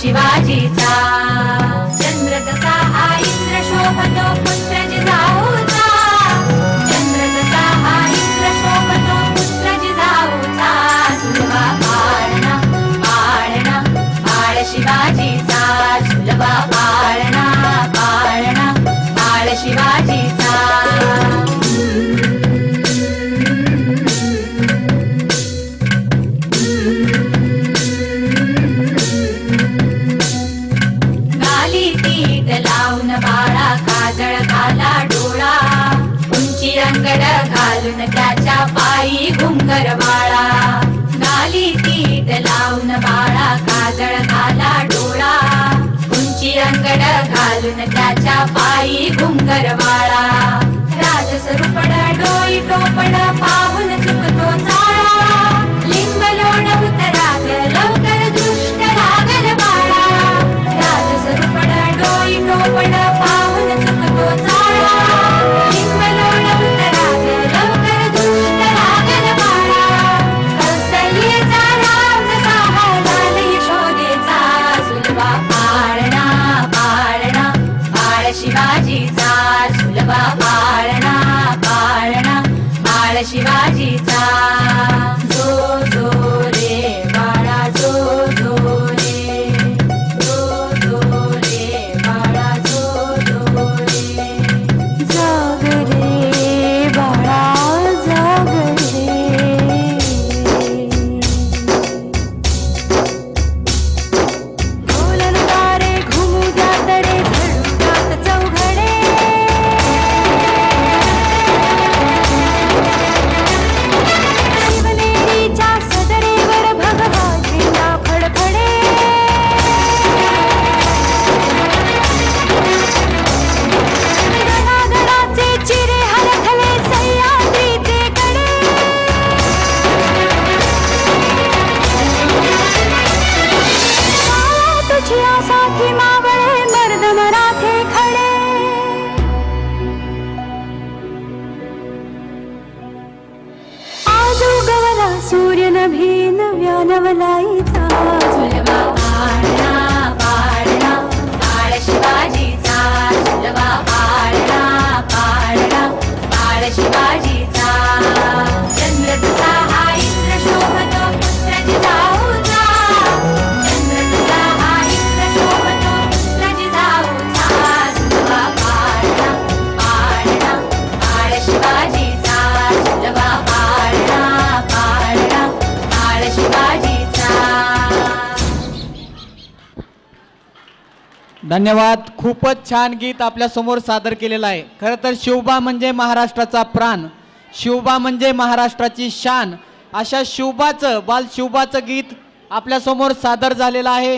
शिवाजीचा चंद्र जसा हा इंद्र शोभतो पुत्र जिजाऊचा चंद्र जसा हा इंद्र शोभतो पुत्र जिजाऊचा झुलवा पाळणा पाळणा पाळ शिवाजीचा झुलवा पाळणा पाळणा पाळ शिवाजीचा बाळा काजळ घाला डोळा उंची अंगड घालून त्याच्या पायी घुंगर बाळा गाली तीट लावून बाळा काजळ घाला डोळा उंची अंगड घालून त्याच्या पायी घुंगर बाळा राजसरूपड डोई टोपड पाहून चुकतो चाळा लिंब लोण उतराग लवकर दृष्ट लागल बाळा राजसरूपड डोई टोपड पाहून चुकतो चाळा लिंब लोण उतराग लवकर दृष्ट लागल बाळा कौसल्येचा राम जसा लाल यशोदेचा झुलवा पाळणा पाळणा पाळ शिवाजीचा झुलवा पाळणा पाळणा पाळ शिवाजीचा जो जो रे बाळा जो जो रे जो जो रे बाळा जो जो रे जाग रे बाळा जाग रे ढोलन तारे घुमू द्या तडे झळू द्यात चौघडे शिवनेरीच्या सदरेवर भगवा झेंडा फडफडे गडागडाचे चिरे हलखले सह्याद्रीचे कडे तुझी आसाथी मावळे मर्द मराठे खडे आज उगवला सूर्य नभी नव्या नवलाईचा झुलवा पाळणा पाळणा पाळ शिवाजीचा झुलवा पाळणा पाळणा पाळ शिवाजीचा चंद्र जसा हा इंद्र शोभतो पुत्र जिजाऊचा चंद्र जसा हा इंद्र शोभतो पुत्र जिजाऊचा झुलवा पाळणा पाळणा पाळ शिवाजीचा झुलवा पाळणा पाळणा पाळ शिवाजीचा. धन्यवाद. खूपच छान गीत आपल्या समोर सादर केलेलं आहे. खरं तर शिवबा म्हणजे महाराष्ट्राचा प्राण, शिवबा म्हणजे महाराष्ट्राची शान. अशा शिवबाचं बाल शिवबाचं गीत आपल्या समोर सादर झालेलं आहे.